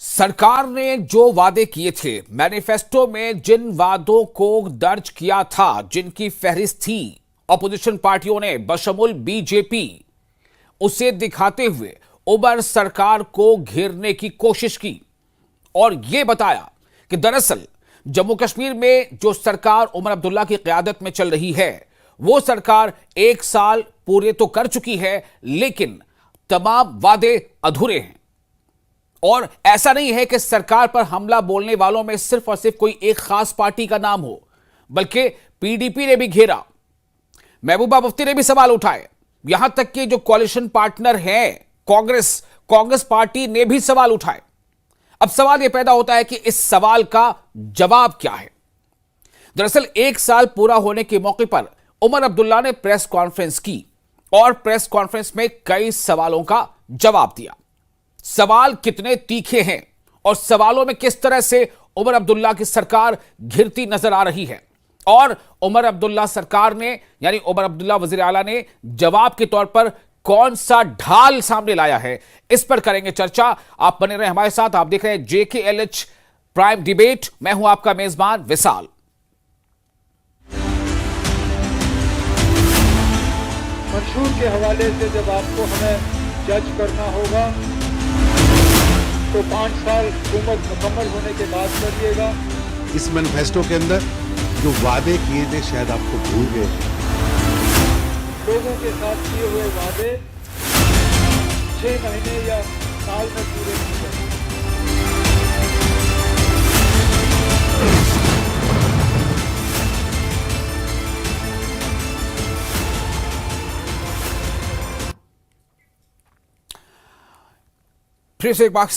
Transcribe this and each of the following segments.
सरकार ने जो वादे किए थे, मैनिफेस्टो में जिन वादों को दर्ज किया था, जिनकी फहरिस्त थी, अपोजिशन पार्टियों ने बशमुल बीजेपी उसे दिखाते हुए उमर सरकार को घेरने की कोशिश की और यह बताया कि दरअसल जम्मू कश्मीर में जो सरकार उमर अब्दुल्ला की क़यादत में चल रही है, वो सरकार 1 साल पूरे तो कर चुकी है, लेकिन तमाम वादे अधूरे हैं। और ऐसा नहीं है कि सरकार पर हमला बोलने वालों में सिर्फ और सिर्फ कोई एक खास पार्टी का नाम हो, बल्कि पीडीपी ने भी घेरा, महबूबा मुफ्ती ने भी सवाल उठाए, यहां तक कि जो कोalition पार्टनर है कांग्रेस पार्टी ने भी सवाल उठाए। अब सवाल यह पैदा होता है कि इस सवाल का जवाब क्या है। दरअसल 1 साल पूरा होने के मौके पर उमर अब्दुल्ला ने प्रेस कॉन्फ्रेंस की और प्रेस कॉन्फ्रेंस में कई सवालों का जवाब दिया। सवाल कितने तीखे हैं और सवालों में किस तरह से उमर अब्दुल्ला की सरकार घिरती नजर आ रही है, और उमर अब्दुल्ला सरकार ने यानी उमर अब्दुल्ला वजीर आला ने जवाब के तौर पर कौन सा ढाल सामने लाया है, इस पर करेंगे चर्चा। आप बने रहे हमारे साथ। आप देख रहे हैं JKLH प्राइम डिबेट। मैं हूं आपका मेजबान विशाल। मंशूर के हवाले से जब आपको हमें जज करना होगा तो 5 साल हुकूमत मुकम्मल होने के बाद करिएगा। इस मैनिफेस्टो के अंदर जो वादे किए थे शायद आपको भूल गए थे। लोगों के साथ किए हुए वादे 6 महीने या साल में पूरे नहीं हुए। फिर से एक बार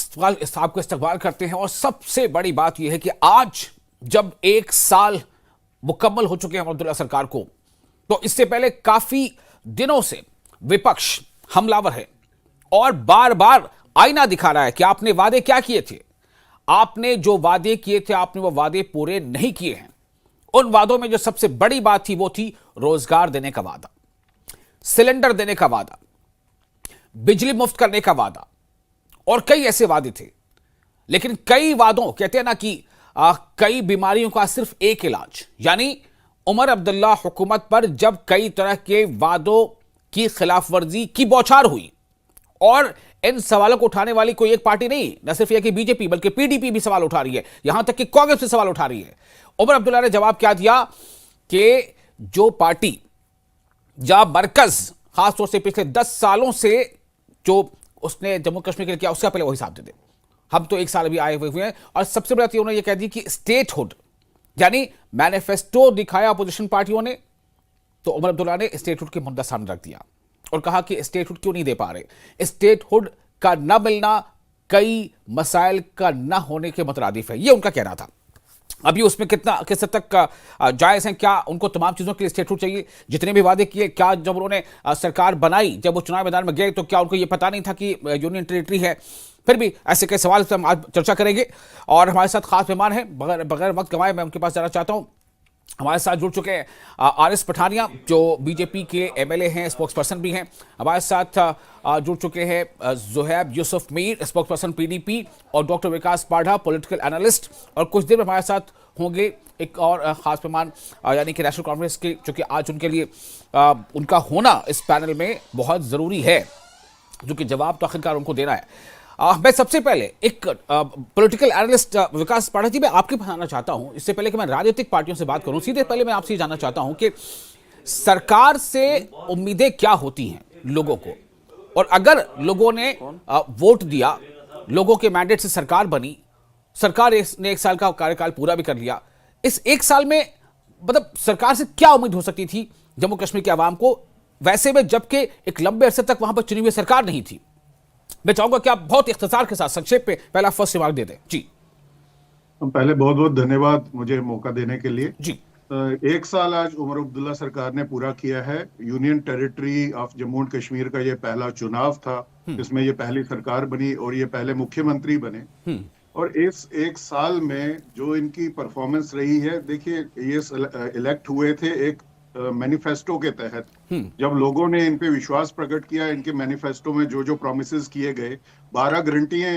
आपको इस्तकबाल करते हैं। और सबसे बड़ी बात यह है कि आज जब 1 साल मुकम्मल हो चुके हैं अब्दुल्ला सरकार को, तो इससे पहले काफी दिनों से विपक्ष हमलावर है और बार बार आईना दिखा रहा है कि आपने वादे क्या किए थे। आपने जो वादे किए थे, आपने वो वादे पूरे नहीं किए हैं। उन वादों में जो सबसे बड़ी बात थी वो थी रोजगार देने का वादा, सिलेंडर देने का वादा, बिजली मुफ्त करने का वादा और कई ऐसे वादे थे। लेकिन कई वादों, कहते हैं ना कि कई बीमारियों का सिर्फ एक इलाज, यानी उमर अब्दुल्ला हुकूमत पर जब कई तरह के वादों की खिलाफ वर्जी की बौछार हुई, और इन सवालों को उठाने वाली कोई एक पार्टी नहीं, न सिर्फ यह कि बीजेपी बल्कि पीडीपी भी सवाल उठा रही है, यहां तक कि कांग्रेस भी सवाल उठा रही है। उमर अब्दुल्ला ने जवाब क्या दिया कि जो पार्टी जहां मरकज खासतौर से पिछले 10 सालों से जो उसने जम्मू कश्मीर के लिए किया, उसका पहले वो हिसाब दे दे। हम तो 1 साल अभी आए हुए हैं। और सबसे बड़ा उन्होंने ये कह दी कि स्टेटहुड, यानी मैनिफेस्टो दिखाया अपोजिशन पार्टियों ने, तो उमर अब्दुल्ला ने स्टेटहुड के मुद्दा सामने रख दिया और कहा कि स्टेटहुड क्यों नहीं दे पा रहे। स्टेटहुड का न मिलना कई मसाइल का न होने के मुतरादिफ है, ये उनका कहना था। अभी उसमें किस हद तक जायज़ हैं, क्या उनको तमाम चीज़ों के लिए स्टेटहुड चाहिए, जितने भी वादे किए, क्या जब उन्होंने सरकार बनाई, जब वो चुनाव मैदान में गए, तो क्या उनको ये पता नहीं था कि यूनियन टेरिटरी है। फिर भी ऐसे कई सवाल हम आज चर्चा करेंगे और हमारे साथ खास मेहमान हैं। बगैर वक्त गंवाए मैं उनके पास जाना चाहता हूँ। हमारे साथ जुड़ चुके हैं RS पठानिया, जो बीजेपी के MLA हैं, स्पोक्स पर्सन भी हैं। हमारे साथ जुड़ चुके हैं Zuhaib Yusuf Mir, spokes person PDP, और डॉक्टर विकास पाढ़ा, पॉलिटिकल एनालिस्ट। और कुछ देर में हमारे साथ होंगे एक और खास मेहमान, यानी कि नेशनल कॉन्फ्रेंस के, जो कि आज उनके लिए उनका होना इस पैनल में बहुत ज़रूरी है, जो कि जवाब तो आखिरकार उनको देना है। मैं सबसे पहले एक पॉलिटिकल एनालिस्ट विकास पाढ़ा जी, मैं आपके पास आना चाहता हूं। इससे पहले कि मैं राजनीतिक पार्टियों से बात करूं, सीधे पहले मैं आपसे जानना चाहता हूं कि सरकार से उम्मीदें क्या होती हैं लोगों को, और अगर लोगों ने वोट दिया, लोगों के मैंडेट से सरकार बनी, सरकार ने 1 साल का कार्यकाल पूरा भी कर लिया, इस 1 साल में मतलब सरकार से क्या उम्मीद हो सकती थी जम्मू कश्मीर के आवाम को, वैसे में जबकि एक लंबे अरसे तक वहां पर चुनी हुई सरकार नहीं थी। मैं चाहूंगा कि आप बहुत इख्तिसार के साथ संक्षेप में पहला फर्स्ट रिमार्क दे दें। जी पहले बहुत बहुत धन्यवाद मुझे मौका देने के लिए। जी 1 साल आज उमर अब्दुल्ला सरकार ने पूरा किया है। Union territory of Jammu and Kashmir का ये पहला चुनाव था, जिसमें ये पहली सरकार बनी और ये पहले मुख्यमंत्री बने। और इस 1 साल में जो इनकी परफॉर्मेंस रही है, देखिए ये इलेक्ट हुए थे एक मैनिफेस्टो के तहत। जब लोगों ने इन पे विश्वास प्रकट किया, इनके मैनिफेस्टो में जो जो प्रॉमिसेस किए गए, 12 गारंटियां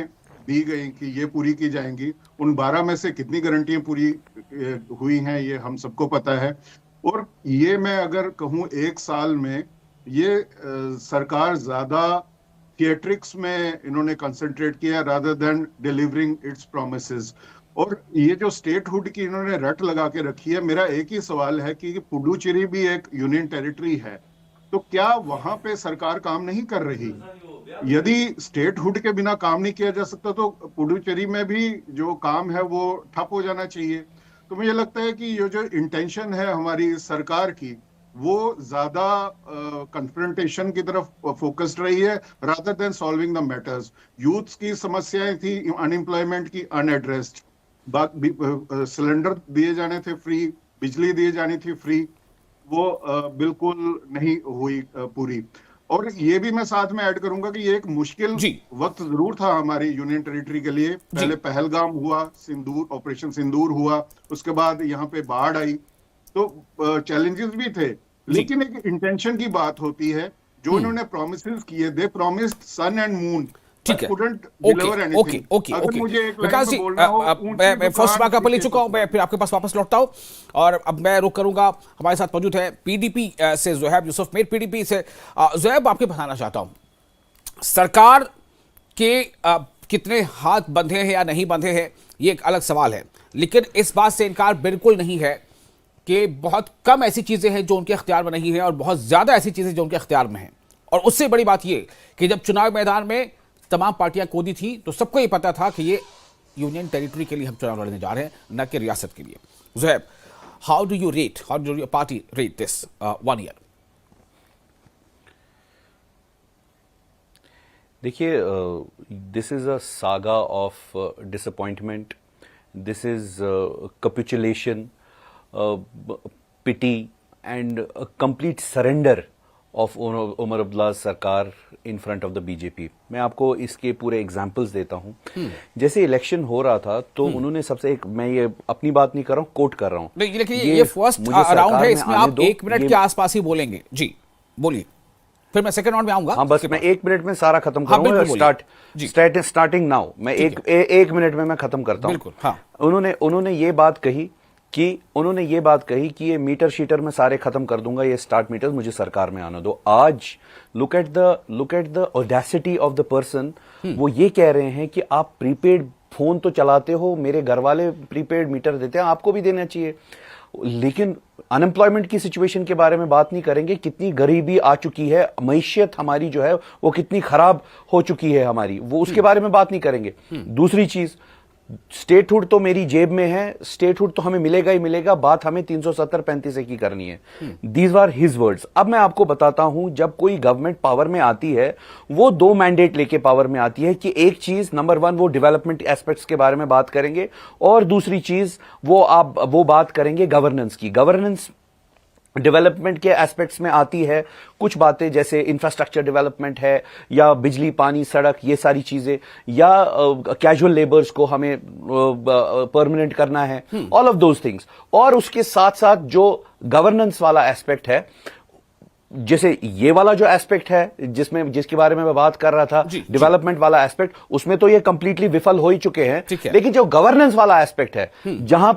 दी गई कि ये पूरी की जाएंगी, उन 12 में से कितनी गारंटियां पूरी हुई हैं ये हम सबको पता है। और ये मैं अगर कहूँ 1 साल में ये सरकार ज्यादा थिएट्रिक्स में इन्होंने कंसंट्रेट किया rather than delivering it's promises. और ये जो स्टेटहुड की इन्होंने रट लगा के रखी है, मेरा एक ही सवाल है कि पुडुचेरी भी एक यूनियन टेरिटरी है, तो क्या वहां पे सरकार काम नहीं कर रही? यदि स्टेटहुड के बिना काम नहीं किया जा सकता तो पुडुचेरी में भी जो काम है वो ठप हो जाना चाहिए। तो मुझे लगता है कि ये जो इंटेंशन है हमारी सरकार की, वो ज्यादा कन्फ्रंटेशन की तरफ फोकस्ड रही है rather than solving the matters. Youths की समस्याएं थी, अनएम्प्लॉयमेंट की, अनएड्रेस्ड। सिलेंडर दिए जाने थे फ्री, बिजली दिए जानी थी फ्री, वो बिल्कुल नहीं हुई पूरी। और ये भी मैं साथ में ऐड करूंगा कि ये एक मुश्किल वक्त जरूर था हमारी यूनियन टेरिटरी के लिए। पहले पहलगाम हुआ, सिंदूर, ऑपरेशन सिंदूर हुआ, उसके बाद यहाँ पे बाढ़ आई, तो चैलेंजेस भी थे। लेकिन एक इंटेंशन की बात होती है, जो इन्होंने प्रोमिसेस किए, दे प्रॉमिस्ड सन एंड मून, ठीक है, ओके। विकास जी, मैं फर्स्ट बार का ले चुका हूं, मैं फिर आपके पास वापस लौटता हूं और अब मैं रुक करूंगा। हमारे साथ मौजूद है पीडीपी से ज़ुहैब यूसुफ मीर, पीडीपी से। ज़ुहैब, आपके बताना चाहता हूं, सरकार के कितने हाथ बंधे हैं या नहीं बंधे हैं ये एक अलग सवाल है, लेकिन इस बात से इनकार बिल्कुल नहीं है कि बहुत कम ऐसी चीजें हैं जो उनके अख्तियार में नहीं है और बहुत ज्यादा ऐसी चीजें जो उनके अख्तियार में हैं। और उससे बड़ी बात ये कि जब चुनाव मैदान में तमाम पार्टियां कूदी थी तो सबको ये पता था कि ये यूनियन टेरिटरी के लिए हम चुनाव लड़ने जा रहे हैं, न कि रियासत के लिए। Zuhaib, how do your party rate this 1 year? देखिए, this is a saga of disappointment, this is capitulation, pity and complete surrender of Omar Abdullah सरकार in front of the BJP. मैं आपको इसके पूरे एग्जांपल्स देता हूं। जैसे इलेक्शन हो रहा था तो उन्होंने सबसे एक, मैं ये अपनी बात नहीं कर रहा हूं, कोट कर रहा हूं। लेकिन ये फर्स्ट राउंड है, इसमें आप 1 मिनट के आसपास ही बोलेंगे। जी बोलिए, फिर मैं सेकंड राउंड में आऊंगा। हाँ, बस मैं 1 मिनट में सारा खत्म करूंगा। स्टार्टिंग नाउ, मैं एक मिनट में मैं खत्म करता हूं। हाँ। उन्होंने ये बात कही कि ये मीटर शीटर में सारे खत्म कर दूंगा, ये स्टार्ट मीटर, मुझे सरकार में आना दो। आज look at the audacity of the person. वो ये कह रहे हैं कि आप प्रीपेड फोन तो चलाते हो, मेरे घर वाले प्रीपेड मीटर देते हैं, आपको भी देना चाहिए। लेकिन अनएम्प्लॉयमेंट की सिचुएशन के बारे में बात नहीं करेंगे, कितनी गरीबी आ चुकी है, मईशियत हमारी जो है वो कितनी खराब हो चुकी है हमारी, वो उसके बारे में बात नहीं करेंगे। दूसरी चीज, स्टेटहुड तो मेरी जेब में है, स्टेटहुड तो हमें मिलेगा ही मिलेगा, बात हमें 370-35 की करनी है। These are his words. अब मैं आपको बताता हूं, जब कोई गवर्नमेंट पावर में आती है वो 2 मैंडेट लेके पावर में आती है कि एक चीज, नंबर 1, वो डेवलपमेंट एस्पेक्ट्स के बारे में बात करेंगे, और दूसरी चीज वो बात करेंगे गवर्नेंस की। गवर्नेंस डेवलपमेंट के एस्पेक्ट्स में आती है कुछ बातें, जैसे इंफ्रास्ट्रक्चर डेवलपमेंट है, या बिजली, पानी, सड़क, ये सारी चीजें, या कैजुअल लेबर्स को हमें परमानेंट करना है, ऑल ऑफ दोज थिंग्स। और उसके साथ साथ जो गवर्नेंस वाला एस्पेक्ट है, जैसे ये वाला जो एस्पेक्ट है जिसके बारे में मैं बात कर रहा था, डेवलपमेंट वाला एस्पेक्ट, उसमें तो ये कंप्लीटली विफल हो ही चुके हैं। लेकिन जो गवर्नेंस वाला एस्पेक्ट है, जहां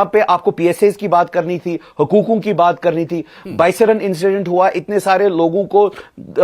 पे आपको पीएसएस की बात करनी थी, हुकूकों की बात करनी थी, बाइसरन इंसिडेंट हुआ, इतने सारे लोगों को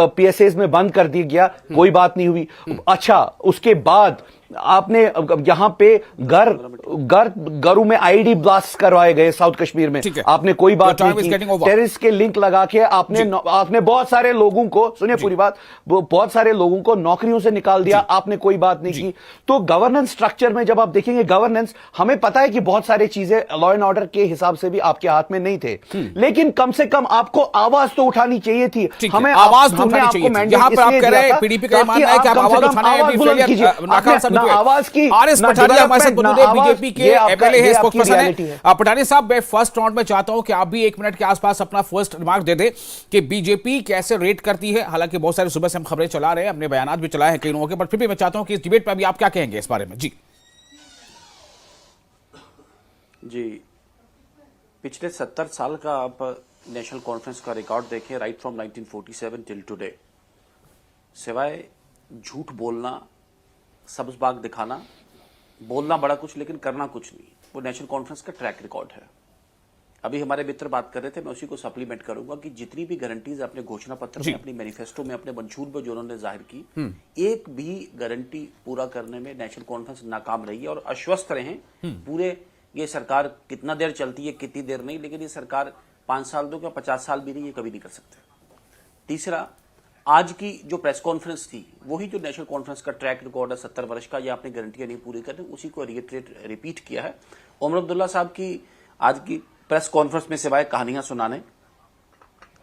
पीएसएस में बंद कर दिया गया, कोई बात नहीं हुई। अच्छा, उसके बाद आपने यहां पे घरों में आईडी ब्लास्ट करवाए गए साउथ कश्मीर में, आपने कोई बात नहीं की। टेररिस्ट के लिंक लगा के आपने बहुत सारे लोगों को, सुनिए पूरी बात, बहुत सारे लोगों को नौकरियों से निकाल दिया, आपने कोई बात नहीं की। तो गवर्नेंस स्ट्रक्चर में जब आप देखेंगे गवर्नेंस, हमें पता है कि बहुत सारी चीजें लॉ एंड ऑर्डर के हिसाब से भी आपके हाथ में नहीं थे, लेकिन कम से कम आपको आवाज तो उठानी चाहिए थी। हमें आवाज उठानी चाहिए थी। जहां पर आप कह रहे हैं पीडीपी का मानना है कि आप आवाज उठाने आवाज की आरएस पठानिया हमारे साथ मौजूद है, बीजेपी के एमएलए है, स्पोक्सपर्सन है। पठानिया साहब, मैं फर्स्ट राउंड में चाहता हूं कि आप भी 1 मिनट के आसपास अपना फर्स्ट रिमार्क दे दें कि बीजेपी कैसे रेट करती है। हालांकि बहुत सारे सुबह से हम खबरें चला रहे हैं, अपने बयान भी चलाए हैं कई लोगों के, पर फिर भी मैं चाहता हूं कि इस डिबेट पर अभी आप क्या कहेंगे इस बारे में। जी पिछले 70 साल का आप नेशनल कॉन्फ्रेंस का रिकॉर्ड देखें, राइट फ्रॉम 1947 टिल टुडे, सिवाय झूठ बोलना, सब्ज बाग दिखाना, बोलना बड़ा कुछ लेकिन करना कुछ नहीं, वो नेशनल कॉन्फ्रेंस का ट्रैक रिकॉर्ड है। अभी हमारे मित्र बात कर रहे थे, मैं उसी को सप्लीमेंट करूंगा कि जितनी भी गारंटीज अपने घोषणा पत्र में, अपनी मैनिफेस्टो में, अपने मंशूर में जो उन्होंने जाहिर की, एक भी गारंटी पूरा करने में नेशनल कॉन्फ्रेंस नाकाम रही है। और आश्वस्त रहे पूरे, ये सरकार कितना देर चलती है कितनी देर नहीं, लेकिन ये सरकार 5 साल दो क्या 50 साल भी नहीं, ये कभी नहीं कर सकते। तीसरा, आज की जो प्रेस कॉन्फ्रेंस थी वही जो नेशनल कॉन्फ्रेंस का ट्रैक रिकॉर्ड है 70 वर्ष का, या आपने गारंटियां नहीं पूरी करनी, उसी को रिपीट किया है। उमर अब्दुल्ला साहब की आज की प्रेस कॉन्फ्रेंस में सिवाय कहानियां सुनाने,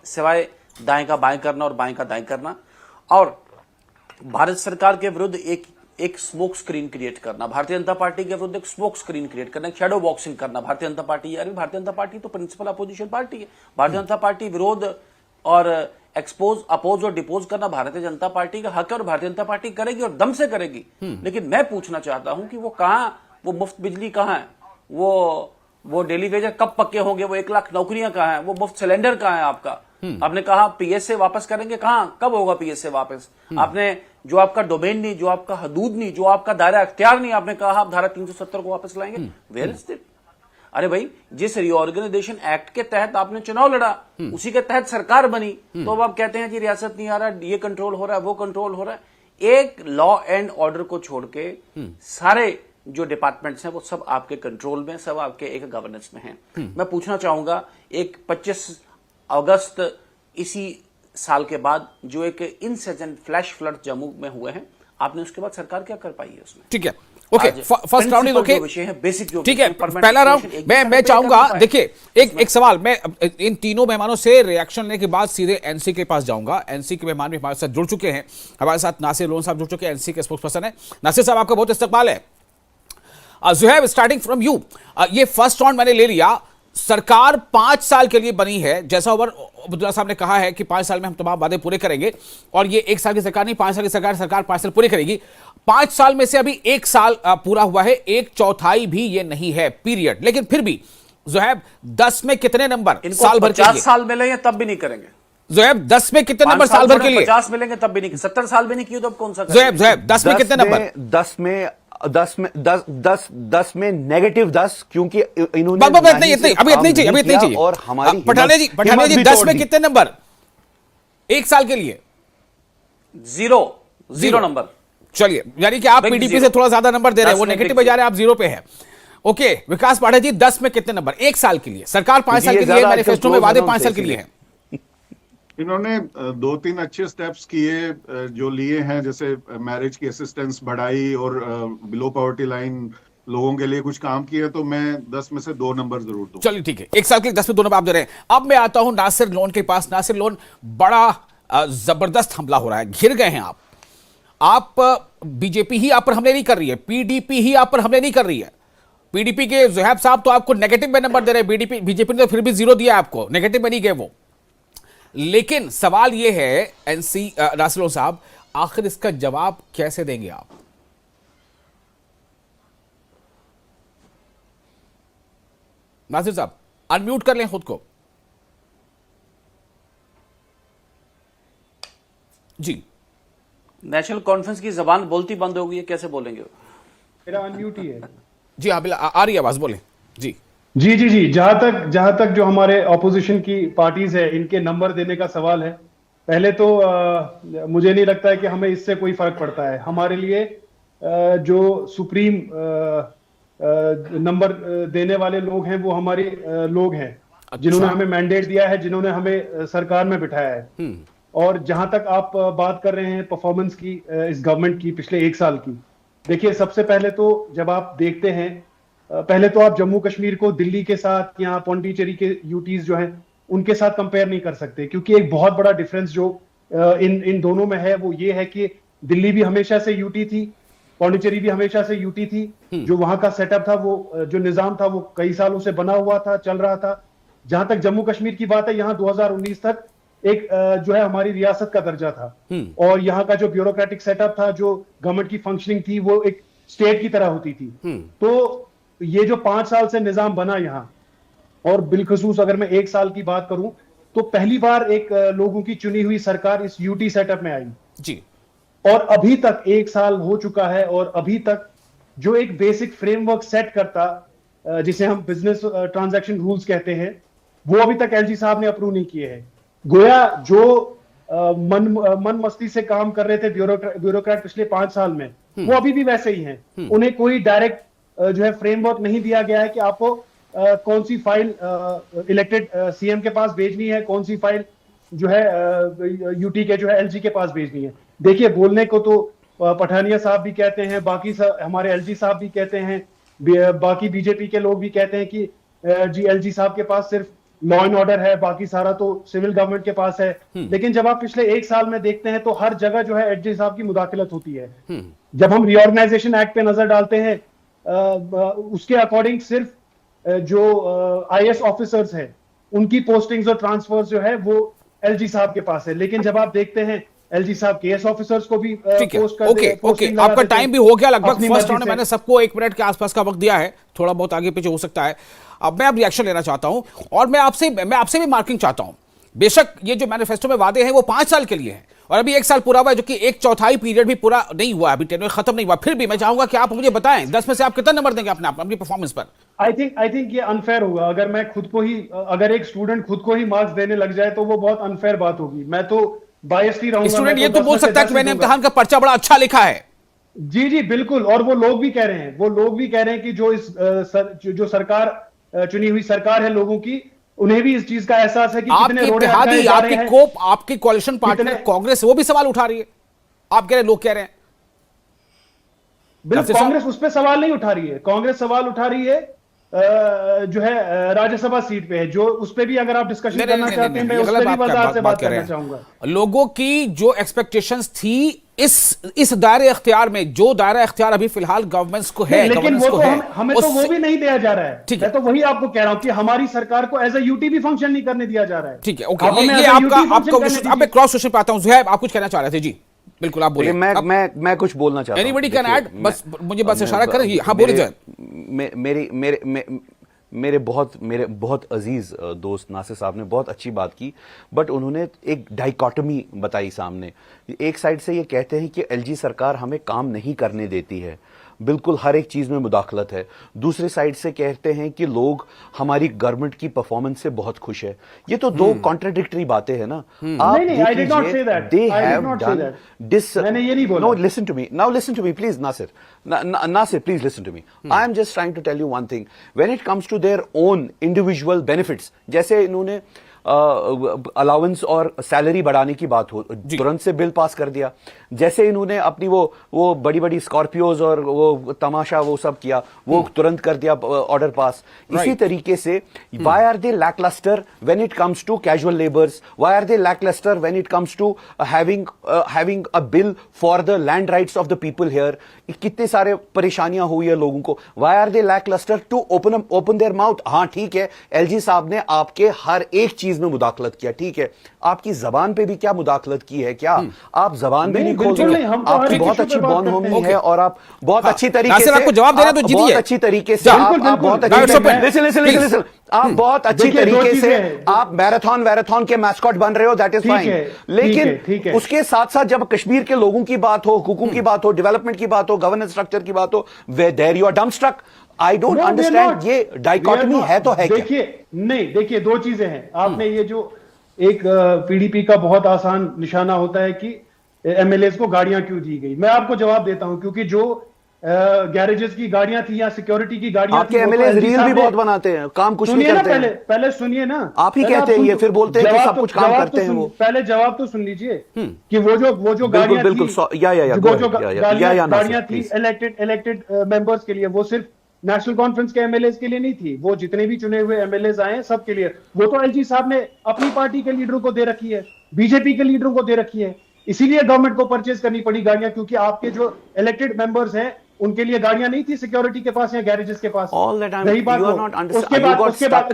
सिवाय दाएं का बाएं करना और बाएं का दाएं करना, और भारत सरकार के विरुद्ध एक स्मोक स्क्रीन क्रिएट करना, भारतीय जनता पार्टी के विरुद्ध एक स्मोक स्क्रीन क्रिएट करना, शैडो बॉक्सिंग करना, भारतीय जनता पार्टी, अरे भारतीय जनता पार्टी तो प्रिंसिपल अपोजिशन पार्टी है। भारतीय जनता पार्टी विरोध और अपोज और डिपोज करना भारतीय जनता पार्टी का हक है, और भारतीय जनता पार्टी करेगी और दम से करेगी। लेकिन मैं पूछना चाहता हूं कि वो मुफ्त बिजली कहां है, वो डेली वेजर कब पक्के होंगे, वो 1 लाख नौकरियां कहां है, वो मुफ्त सिलेंडर कहां है आपका? आपने कहा पीएसए वापस करेंगे, कहां, कब होगा पीएसए वापस? आपने जो आपका डोमेन नहीं, जो आपका हदूद नहीं, जो आपका दायरा अख्तियार नहीं, आपने कहा आप धारा 370 को वापस लाएंगे। Where is it? अरे भाई, जिस रिओर्गेनाइजेशन एक्ट के तहत आपने चुनाव लड़ा, उसी के तहत सरकार बनी, तो अब आप कहते हैं कि रियासत नहीं आ रहा, ये कंट्रोल हो रहा है, वो कंट्रोल हो रहा है। एक लॉ एंड ऑर्डर को छोड़ के सारे जो डिपार्टमेंट्स हैं वो सब आपके कंट्रोल में, सब आपके एक गवर्नेंस में हैं। मैं पूछना चाहूंगा, एक 25 अगस्त इसी साल के बाद जो एक इंसर्जेंट फ्लैश फ्लड जम्मू में हुए हैं, आपने उसके बाद सरकार क्या कर पाई है उसमें? ठीक है, okay, first round is okay, basic जो ठीक है। पहला राउंड मैं चाहूंगा, देखिए एक सवाल, मैं इन तीनों मेहमानों से रिएक्शन लेने के बाद सीधे एनसी के पास जाऊंगा। एनसी के मेहमान भी हमारे साथ जुड़ चुके हैं, हमारे साथ नासिर लोन साहब जुड़ चुके हैं, एनसी के स्पोक्स पर्सन है। नासिर साहब, आपका बहुत इस्तकबाल है। ज़ुहैब, स्टार्टिंग फ्रॉम यू, ये फर्स्ट राउंड मैंने ले लिया। सरकार 5 साल के लिए बनी है, जैसा उमर अब्दुल्ला साहब ने कहा है कि 5 साल में हम तमाम वादे पूरे करेंगे, और ये 1 साल की सरकार नहीं, 5 साल की सरकार 5 साल पूरी करेगी। 5 साल में से अभी 1 साल पूरा हुआ है, 1/4 भी ये नहीं है पीरियड। लेकिन फिर भी ज़ुहैब, 10 में कितने नंबर साल भर के लिए? 50 साल मिलेंगे तब भी नहीं करेंगे। ज़ुहैब, 10 में कितने नंबर साल भर के लिए? 50 मिलेंगे तब भी नहीं, 70 साल भी नहीं किए तो अब कौन सा? ज़ुहैब, 10 में कितने नंबर? 10 में -10, क्योंकि इन्होंने अभी इतनी चाहिए। और हमारी पठानिया जी 10 में कितने नंबर 1 साल के लिए? Zero number. चलिए, यानी कि आप पीडीपी से थोड़ा ज्यादा नंबर दे रहे हैं, वो नेगेटिव में जा रहे हैं, आप 0 पे हैं। ओके, विकास पाठक जी, 10 में कितने नंबर 1 साल के लिए? सरकार 5 साल के लिए, मैनिफेस्टो में वादे 5 साल के लिए हैं। इन्होंने 2-3 अच्छे स्टेप्स किए जो लिए हैं, जैसे मैरिज की असिस्टेंस बढ़ाई और बिलो पॉवर्टी लाइन लोगों के लिए कुछ काम किया, तो मैं 10 में से 2 नंबर जरूर दूं। चलिए ठीक है, 1 साल के लिए 10 में 2 नंबर आप दे रहे हैं। अब मैं आता हूं नासिर लोन के पास। नासिर लोन, बड़ा जबरदस्त हमला हो रहा है, घिर गए हैं आप। बीजेपी ही आप पर हमले नहीं कर रही है, पीडीपी ही आप पर हमले नहीं कर रही है। पीडीपी के ज़ुहैब साहब तो आपको नेगेटिव में नंबर दे रहे हैं, बीजेपी ने तो फिर भी 0 दिया आपको, नेगेटिव में नहीं गए वो। लेकिन सवाल यह है एनसी नासिर लोन साहब, आखिर इसका जवाब कैसे देंगे आप? नासिर साहब, अनम्यूट कर लें खुद को। जी, नेशनल कॉन्फ्रेंस की जबान बोलती बंद हो गई है, कैसे बोलेंगे? मेरा अनम्यूट ही है। जी हाँ, आ रही आवाज, बोले जी। जी, जहां तक जो हमारे ऑपोजिशन की पार्टीज है, इनके नंबर देने का सवाल है, पहले तो मुझे नहीं लगता है कि हमें इससे कोई फर्क पड़ता है। हमारे लिए जो सुप्रीम नंबर देने वाले लोग हैं, वो हमारे लोग हैं। अच्छा। जिन्होंने हमें मैंडेट दिया है, जिन्होंने हमें सरकार में बिठाया है। और जहां तक आप बात कर रहे हैं परफॉर्मेंस की, इस गवर्नमेंट की पिछले 1 साल की, देखिए, सबसे पहले तो जब आप देखते हैं, पहले तो आप जम्मू कश्मीर को दिल्ली के साथ या पौंडीचेरी के यूटीज जो हैं उनके साथ कंपेयर नहीं कर सकते, क्योंकि एक बहुत बड़ा डिफरेंस जो इन दोनों में है वो ये है कि दिल्ली भी हमेशा से यूटी थी, पौंडीचेरी भी हमेशा से यूटी थी। जो वहां का सेटअप था, वो जो निजाम था, वो कई सालों से बना हुआ था, चल रहा था। जहां तक जम्मू कश्मीर की बात है, यहाँ 2019 तक एक जो है हमारी रियासत का दर्जा था, और यहाँ का जो ब्यूरोक्रेटिक सेटअप था, जो गवर्नमेंट की फंक्शनिंग थी, वो एक स्टेट की तरह होती थी। तो ये जो 5 साल से निजाम बना यहाँ, और बिलखसूस अगर मैं 1 साल की बात करूं, तो पहली बार एक लोगों की चुनी हुई सरकार इस यूटी सेटअप में आई। जी। और अभी तक 1 साल हो चुका है और अभी तक जो एक बेसिक फ्रेमवर्क सेट करता, जिसे हम बिजनेस ट्रांजैक्शन रूल्स कहते हैं, वो अभी तक एलजी साहब ने अप्रूव नहीं किए हैं। गोया जो मन मस्ती से काम कर रहे थे ब्यूरोक्रेट पिछले 5 साल में, वो अभी भी वैसे ही हैं। उन्हें कोई डायरेक्ट जो है फ्रेमवर्क नहीं दिया गया है कि आपको कौन सी फाइल इलेक्टेड सीएम के पास भेजनी है, कौन सी फाइल जो है यूटी के जो है एलजी के पास भेजनी है। देखिए, बोलने को तो पठानिया साहब भी कहते हैं, बाकी हमारे एलजी साहब भी कहते हैं, बाकी बीजेपी के लोग भी कहते हैं कि जी एलजी साहब के पास सिर्फ लॉ एंड ऑर्डर है, बाकी सारा तो सिविल गवर्नमेंट के पास है। लेकिन जब आप पिछले 1 साल में देखते हैं तो हर जगह जो है एलजी साहब की मुदाखलत होती है। जब हम रीऑर्गेनाइजेशन एक्ट पे नजर डालते हैं, उसके अकॉर्डिंग सिर्फ जो आईएएस ऑफिसर्स हैं उनकी पोस्टिंग्स और ट्रांसफर्स जो है वो एलजी साहब के पास है। लेकिन जब आप देखते हैं एलजी साहब केएस ऑफिसर्स को भी पोस्ट कर ओके, आपका टाइम भी हो गया लगभग। फर्स्ट राउंड में मैंने सबको 1 मिनट के आसपास का वक्त दिया है, थोड़ा बहुत आगे पीछे हो सकता है। अब मैं रिएक्शन लेना चाहता हूं और मैं आपसे भी मार्किंग चाहता हूं। बेशक ये जो मैनिफेस्टो में वादे हैं वो 5 साल के लिए हैं और अभी 1 साल पूरा हुआ है, जो कि 1/4 पीरियड भी पूरा नहीं हुआ, अभी टेन्योर खत्म नहीं हुआ। फिर भी मैं चाहूंगा कि आप मुझे बताएं 10 में से आप कितना नंबर देंगे अपनी परफॉर्मेंस पर? आई थिंक ये अनफेयर होगा। अगर मैं खुद को ही, अगर एक स्टूडेंट खुद को ही मार्क्स देने लग जाए तो वो बहुत अनफेयर बात होगी। मैं तो बायस्ड ही रहूंगा। स्टूडेंट ये तो बोल सकता है कि मैंने इम्तिहान का पर्चा बड़ा अच्छा लिखा है। जी जी बिल्कुल, और वो लोग भी कह रहे हैं, कि जो इस जो सरकार चुनी हुई सरकार है लोगों की, उन्हें भी इस चीज का एहसास है कि कितने रोड़े अटकाए जा रहे हैं। आपकी कोalition पार्टनर कांग्रेस वो भी सवाल उठा रही है, आप कह रहे हैं, लोग कह रहे हैं। बिल्कुल, कांग्रेस उस पर सवाल नहीं उठा रही है। कांग्रेस सवाल उठा रही है जो है राज्यसभा सीट पे है, जो उस पे भी अगर आप डिस्कशन करना चाहते हैं, मैं उस पे भी वजाहत से बात करना चाहूंगा। लोगों की जो एक्सपेक्टेशंस थी इस दायरे इख्तियार में, जो दायरा इख्तियार अभी फिलहाल गवर्नमेंट्स को है, लेकिन वो तो हमें तो वो भी नहीं दिया जा रहा है। ठीक है, मैं तो वही आपको कह रहा हूं कि हमारी सरकार को एज ए यूटी भी फंक्शन नहीं करने दिया जा रहा है। ठीक है, ओके, ये आपका मैं क्रॉस क्वेश्चन पे आता हूं। ज़ुहैब, आप कुछ कहना चाह रहे थे? जी बिल्कुल, आप बोलिए। मैं कुछ बोलना चाहता हूं। एनीबॉडी कैन ऐड, बस मुझे बस इशारा करें। हाँ बोलिए। मेरे बहुत अजीज दोस्त नासिर साहब ने बहुत अच्छी बात की, बट उन्होंने एक डाइकोटमी बताई सामने। एक साइड से ये कहते हैं कि एलजी सरकार हमें काम नहीं करने देती है, बिल्कुल हर एक चीज में मुदाखलत है। दूसरे साइड से कहते हैं कि लोग हमारी गवर्नमेंट की परफॉर्मेंस से बहुत खुश है। ये तो दो कॉन्ट्राडिक्टरी बातें हैं ना। आप दे हैव डन दिस। मैंने ये नहीं बोला। No, listen to me now, listen to me please Nasir, Nasir please listen to me. I am just trying to tell you one thing, when it comes to their own individual benefits, जैसे इन्होंने allowance और salary बढ़ाने की बात हो, तुरंत से bill pass कर दिया। जैसे इन्होंने अपनी वो बड़ी बड़ी स्कॉर्पियोज और वो तमाशा वो सब किया, वो तुरंत कर दिया ऑर्डर पास। इसी तरीके से why are they lacklustre when it comes to casual labours? Why are they lacklustre when it comes to having a bill for the land rights of the people here? कितने सारे परेशानियां हुई है लोगों को। Why are they lacklustre to open their mouth? हाँ ठीक है, एलजी साहब ने आपके हर एक चीज में मुदाखलत किया, ठीक है, आपकी जबान पे भी क्या मुदाखलत की है? क्या आप जबान भी नहीं खोल रहे? आपकी बहुत अच्छी बॉनहोमी है और आप बहुत अच्छी तरीके से आपको जवाब दे रहे तो बहुत अच्छी तरीके से आप बहुत अच्छी लिसन आप बहुत अच्छी तरीके से आप मैराथन के मैस्कॉट बन रहे हो, दैट इज फाइन। लेकिन उसके साथ साथ जब कश्मीर के लोगों की बात हो, हुकूक की बात हो, डेवलपमेंट की बात हो, गवर्नेंस स्ट्रक्चर की बात हो, there you are dumbstruck. I don't understand, ये डाइकोटमी है तो है क्या? देखिए दो चीजें हैं। आपने ये जो एक पीडीपी का बहुत आसान निशाना होता है कि एमएलएस को गाड़ियां क्यों दी गई, मैं आपको जवाब देता हूं, क्योंकि जो गैरेजेस की गाड़ियां थी या सिक्योरिटी की गाड़ियां थी, एमएलएस रील भी बहुत बनाते हैं, काम कुछ नहीं करते हैं। पहले सुनिए ना, आप ही कहते हैं ये, फिर बोलते हैं कि सब कुछ काम करते हैं वो। पहले जवाब तो सुन लीजिए कि वो जो गाड़ियां थी इलेक्टेड मेंबर्स के लिए, वो सिर्फ नेशनल कॉन्फ्रेंस के एमएलएस के लिए नहीं थी, वो जितने भी चुने हुए एमएलएस आए हैं सबके लिए। वो तो एलजी साहब ने अपनी पार्टी के लीडरों को दे रखी है, बीजेपी के लीडरों को दे रखी है। इसीलिए गवर्नमेंट को परचेज करनी पड़ी गाड़ियां, क्योंकि आपके जो इलेक्टेड मेंबर्स हैं उनके लिए गाड़ियां नहीं थी सिक्योरिटी के पास या गैरेजेस के पास। रही बात, उसके बाद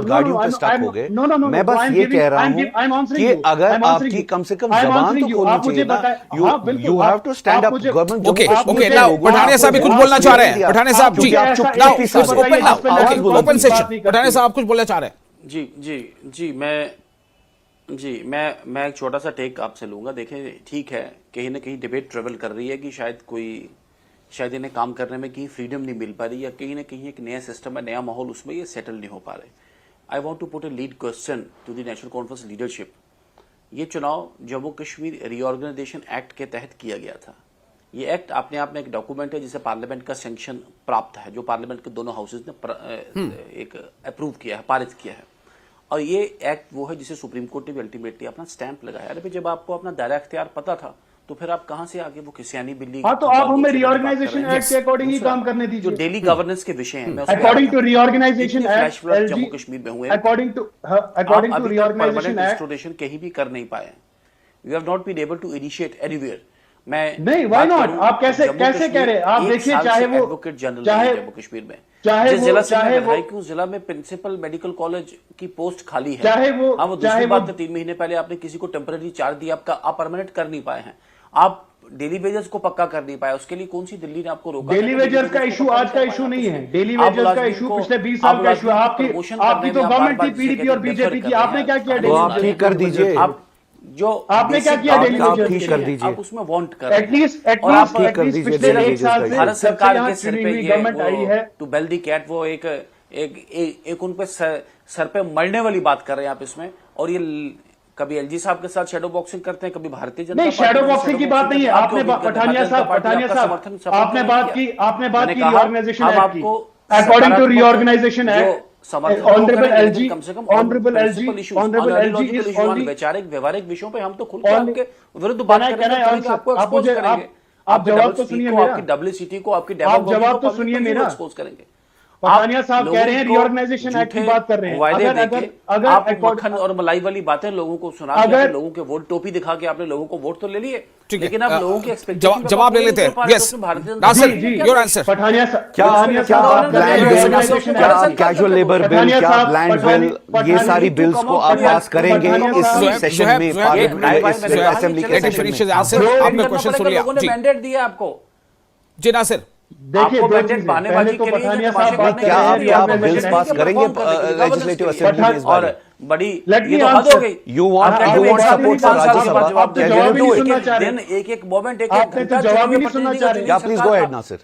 गाड़ियों पे स्टक हो गए। मैं बस ये कह रहा हूं कि अगर आपकी कम से कम जबान तो खोलनी चाहिए ना। You have to stand up government. Okay Pathania साहब भी कुछ बोलना चाह रहे हैं। पठानिया साहब जी, ओपन सेशन, पठानिया साहब कुछ बोलना चाह रहे हैं। जी, मैं जी, मैं एक छोटा सा टेक आपसे लूंगा। देखें, ठीक है, कहीं ना कहीं डिबेट ट्रेवल कर रही है कि शायद इन्हें काम करने में कहीं फ्रीडम नहीं मिल पा रही, या कहीं ना कहीं एक नया सिस्टम है, नया माहौल, उसमें ये सेटल नहीं हो पा रहे। I want to put a lead question to the national conference leadership. ये चुनाव जम्मू कश्मीर रीऑर्गेनाइजेशन एक्ट के तहत किया गया था। ये एक्ट अपने आप में एक डॉक्यूमेंट है जिसे पार्लियामेंट का सैंक्शन प्राप्त है, जो पार्लियामेंट के दोनों हाउसेज ने एक अप्रूव किया है, पारित किया है। और ये एक्ट वो है जिसे सुप्रीम कोर्ट ने भी अल्टीमेटली अपना स्टैंप लगाया। अरे भाई, जब आपको अपना दायरा इख्तियार पता था तो फिर आप कहां से आगे वो किसियानी बिल्ली? हाँ, तो आप हमें रीऑर्गेनाइजेशन एक्ट के अकॉर्डिंग ही काम करने जो दीजिए। डेली गवर्नेंस के विषय हैं, according to reorganisation act Jammu Kashmir में हुए, according to reorganisation act restoration कहीं भी कर नहीं पाए। We have not been able to initiate anywhere. मैं नहीं, व्हाई नॉट? आप कैसे कह रहे हैं? आप देखिए, चाहे वो एडवोकेट जनरल जम्मू कश्मीर में, चाहे जिस जिला से मैं वो क्यों जिला में प्रिंसिपल मेडिकल कॉलेज की पोस्ट खाली है, चाहे वो हाँ, वो दूसरी बात है, 3 महीने पहले आपने किसी को टेम्पररी चार्ज दिया, आप परमानेंट कर नहीं पाए हैं, आप डेली वेजर्स को पक्का कर नहीं पाए। उसके लिए कौन सी दिल्ली ने आपको रोका? डेली वेजर्स का इशू आज का इशू नहीं है। डेली वेजर्स का इशू पिछले 20 साल का इशू है। आपकी तो गवर्नमेंट थी, पीडीपी और बीजेपी की। आपने क्या किया? वो आप ठीक कर दीजिए। आपने क्या किया? डेली वेजर्स ठीक कर दीजिए। आप उसमें वांट कर एटलीस्ट पिछले 1 साल से भारत सरकार के सिर पे गवर्नमेंट आई है टू बेल दी कैट, वो एक उन पे सर पे मरने वाली बात कर रहे हैं आप इसमें। और ये कभी एलजी साहब के साथ शैडो बॉक्सिंग करते हैं, कभी भारतीय जनता नहीं, शैडो बॉक्सिंग की बात नहीं है। आपने पठानिया साहब आपने बात की रीऑर्गेनाइजेशन एक्ट की। According to reorganisation act, honourable LG is only वैचारिक व्यवहारिक विषयों पे हम तो खुल के आपके विरुद्ध बात करेंगे, आपको एक्सपोज करेंगे। आप जवाब तो सुनिए मेरा। आपकी डब्ल्यूसीटी को, आपकी जवाब तो सुनिए मेरा। एक्सपोज करेंगे। पठानिया साहब कह रहे हैं रीऑर्गेनाइजेशन एक्ट की बात कर रहे हैं। अगर आप मक्खन और मलाई वाली बातें लोगों को सुना के, लोगों के वोट टोपी दिखा के आपने लोगों को वोट तो ले लिए, लेकिन आप लोगों की एक्सपेक्टेशन जवाब ले लेते हैं। Yes, Nasir, your answer. Pathania casual labour bill, क्या लैंड बिल, ये सारी बिल्स को आप पास करेंगे इस सेशन में, असेंबली के सेशन में? आपका क्वेश्चन सुन लिया जी। मैंडेट दिया आपको जी नासिर। देखिए, आपको बजट बहानेबाजी के लिए पठानिया साहब बात क्या आप बिल्स पास करेंगे लेजिस्लेटिव असेंबली में इस बार? और बड़ी ये तो हद हो गई। You want support for Rajya Sabha? जवाब ही नहीं सुनना चाह रहे। दिन एक मोमेंट, एक आपने तो जवाब ही नहीं सुनना चाह रहे। क्या प्लीज गो अहेड नासिर।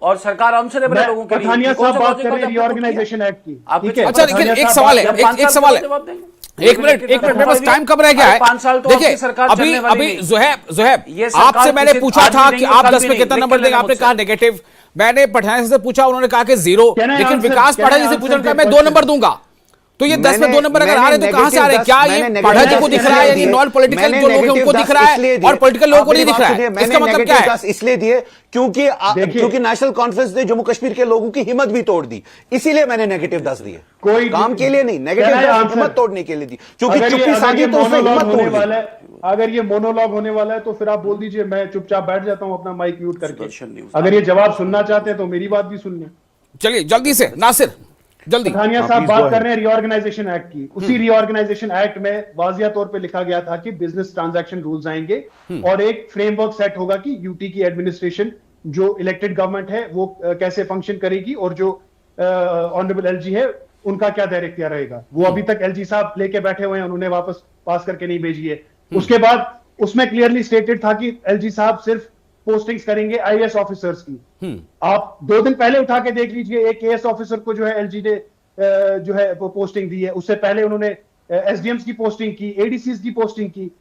और सरकार हमसे बड़े लोगों के लिए पठानिया साहब बात कर रहे हैं रीऑर्गेनाइजेशन एक्ट की। ठीक है, अच्छा, लेकिन एक सवाल है, एक सवाल है। एक मिनट मेरे पास टाइम कम रह गया है। 5 साल तो देखिए, अभी जुहैब आपसे मैंने पूछा था कि आप 10 में कितना नंबर देंगे, आपने कहा नेगेटिव। मैंने पठानिया से पूछा, उन्होंने कहा कि 0, लेकिन विकास पाठक जी से पूछा मैं 2 नंबर दूंगा। तो ये 10 में 2 नंबर अगर आ रहे तो कहां से आ रहे? क्या ये पाठक जी को दिख रहा है, यानी नॉन पॉलिटिकल जो लोग हैं उनको दिख रहा है और पॉलिटिकल लोगों को नहीं दिख रहा है? इसका मतलब क्या है? इसलिए दिए क्योंकि नेशनल कॉन्फ्रेंस ने जम्मू कश्मीर के लोगों की हिम्मत भी तोड़ दी, इसीलिए मैंने नेगेटिव 10 दिए। कोई काम के लिए नहीं, नेगेटिव 10 हिम्मत तोड़ने के लिए दी, क्योंकि चुप्पी साधी तो उसने हिम्मत तोड़ दी। अगर ये मोनोलॉग होने वाला है तो फिर आप बोल दीजिए, मैं चुपचाप बैठ जाता हूं अपना माइक म्यूट करके। अगर ये जवाब सुनना चाहते हैं तो मेरी बात भी सुन लें। चलिए जल्दी से नासिर, जल्दी। पठानिया साहब बात कर रहे हैं रीऑर्गेनाइजेशन एक्ट की। उसी रीऑर्गेनाइजेशन एक्ट में वाजिया तौर पे लिखा गया था कि बिजनेस ट्रांजैक्शन रूल्स आएंगे और एक फ्रेमवर्क सेट होगा कि यूटी की एडमिनिस्ट्रेशन, जो इलेक्टेड गवर्नमेंट है, वो कैसे फंक्शन करेगी और जो ऑनरेबल एलजी है उनका क्या दायरा इख्तियार रहेगा। वो अभी तक एलजी साहब लेके बैठे हुए हैं, उन्होंने वापस पास करके नहीं भेजी है। उसके बाद उसमें क्लियरली स्टेटेड था कि एलजी साहब सिर्फ पोस्टिंग्स करेंगे आईएएस ऑफिसर्स की। आप 2 दिन पहले उठा के देख लीजिए, एक केएस ऑफिसर को जो है एलजी ने जो है वो पोस्टिंग दी है। उससे पहले उन्होंने एसडीएम्स की पोस्टिंग की, एडीसीज की पोस्टिंग की।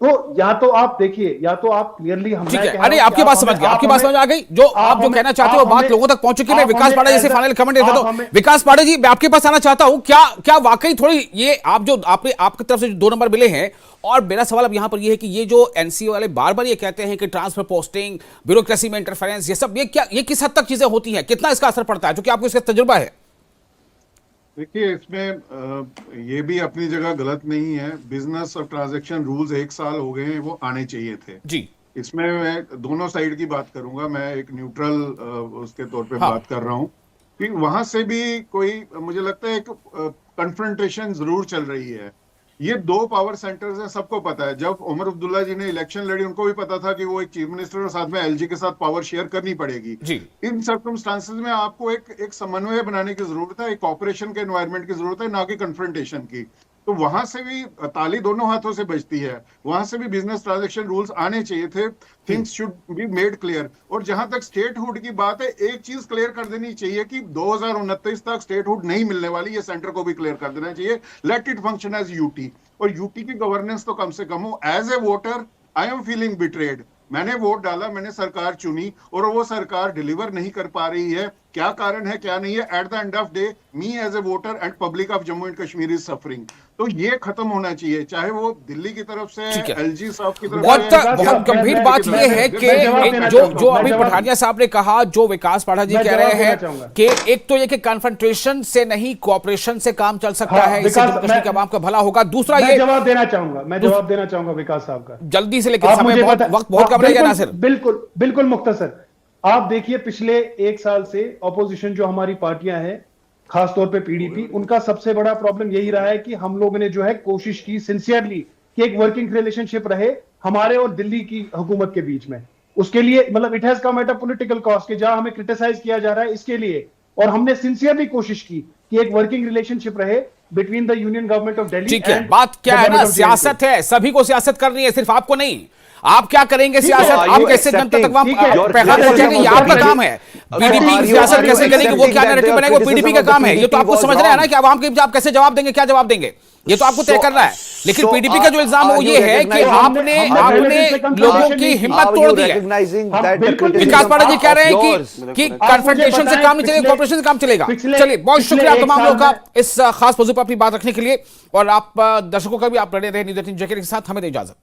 तो या तो आप देखिए, या तो आप क्लियरली ठीक है। अरे आपकी बात समझ गई, आपकी बात समझ आ गई। जो आप जो कहना चाहते हो बात लोगों तक पहुंच चुकी है। विकास पाठक जी से फाइनल कमेंट देता हूं। विकास पाठक जी, मैं आपके पास आना चाहता हूं। क्या वाकई थोड़ी ये आप जो आपकी तरफ से जो 2 नंबर मिले हैं, और मेरा सवाल अब यहां पर ये है कि ये जो एनसीए वाले बार बार ये कहते हैं कि ट्रांसफर पोस्टिंग, ब्यूरोक्रेसी में इंटरफेरेंस, ये सब ये किस हद तक चीजें होती हैं, कितना इसका असर पड़ता है, जो कि आपको इसका तजुर्बा है? देखिए, इसमें ये भी अपनी जगह गलत नहीं है। बिजनेस और ट्रांजैक्शन रूल्स 1 साल हो गए हैं, वो आने चाहिए थे जी। इसमें मैं दोनों साइड की बात करूंगा। मैं एक न्यूट्रल उसके तौर पे बात कर रहा हूं कि वहां से भी कोई, मुझे लगता है, एक कन्फ्रंटेशन जरूर चल रही है। ये 2 पावर सेंटर्स हैं, सबको पता है। जब उमर अब्दुल्ला जी ने इलेक्शन लड़ी, उनको भी पता था कि वो एक चीफ मिनिस्टर और साथ में एलजी के साथ पावर शेयर करनी पड़ेगी जी। इन सर्कमस्टांसेस में आपको एक समन्वय बनाने की जरूरत है, एक कॉपरेशन के एनवायरनमेंट की जरूरत है, ना कि कन्फ्रंटेशन की। तो वहां से भी ताली दोनों हाथों से बजती है, वहां से भी बिजनेस ट्रांजैक्शन रूल्स आने चाहिए थे, things should be made clear. और जहां तक स्टेटहुड की बात है, एक चीज क्लियर कर देनी चाहिए कि 2029 तक स्टेटहुड नहीं मिलने वाली, ये सेंटर को भी क्लियर कर देना चाहिए। Let it function as UT, और यूटी की गवर्नेंस तो कम से कम हो। As a voter I am feeling betrayed. मैंने वोट डाला, मैंने सरकार चुनी और वो सरकार डिलीवर नहीं कर पा रही है। क्या कारण है, क्या नहीं है? At the end of day me as a voter and public of Jammu and Kashmir is suffering. तो ये खत्म होना चाहिए, चाहे वो दिल्ली की तरफ से, एलजी साहब की तरफ से। बहुत गंभीर बात यह है कि जो अभी पठानिया साहब ने कहा, जो विकास पाठक जी कह रहे हैं कि एक तो ये कि कन्फ्रंटेशन से नहीं कोऑपरेशन से काम चल सकता है, इससे जम्मू कश्मीर के अवाम का भला होगा। दूसरा ये जवाब देना चाहूंगा विकास साहब का जल्दी से, लेकिन समय बहुत, वक्त बहुत कम रहेगा नासिर। बिल्कुल बिल्कुल मुख्तसर। आप देखिए पिछले एक साल से ऑपोजिशन जो हमारी पार्टियां हैं, खासतौर पे पीडीपी, उनका सबसे बड़ा प्रॉब्लम यही रहा है कि हम लोगों ने जो है कोशिश की सिंसियरली कि एक वर्किंग रिलेशनशिप रहे हमारे और दिल्ली की हुकूमत के बीच में। उसके लिए मतलब it has come at a political cost कि जहां हमें क्रिटिसाइज किया जा रहा है इसके लिए, और हमने सिंसियरली कोशिश की कि एक वर्किंग रिलेशनशिप रहे between the union government of Delhi. ठीक है, बात क्या है ना, सियासत है, सभी को सियासत करनी है, सिर्फ आपको नहीं। आप क्या करेंगे सियासत, आप कैसे जनता तक पैगाम पहुंचाएंगे, ये आपका काम है। पीडीपी सियासत कैसे करेगी, वो क्या नैरेटिव बनाएगी, वो पीडीपी का काम है। ये तो आपको समझ रहे हैं ना कि आवाम के आप कैसे जवाब देंगे, क्या जवाब देंगे, ये तो आपको तय करना है। लेकिन पीडीपी का जो इल्जाम है वो ये है कि आपने लोगों की हिम्मत तोड़ दी है। विकास पाठक जी कह रहे हैं कि कन्फ्रंटेशन से काम नहीं चलेगा, कोऑपरेशन से काम चलेगा। चलिए, बहुत शुक्रिया तमाम लोगों का इस खास मौजू पर अपनी बात रखने के लिए, और आप दर्शकों का भी आप लड़े रहे न्यूज़ 18 के साथ। हमें दे इजाजत।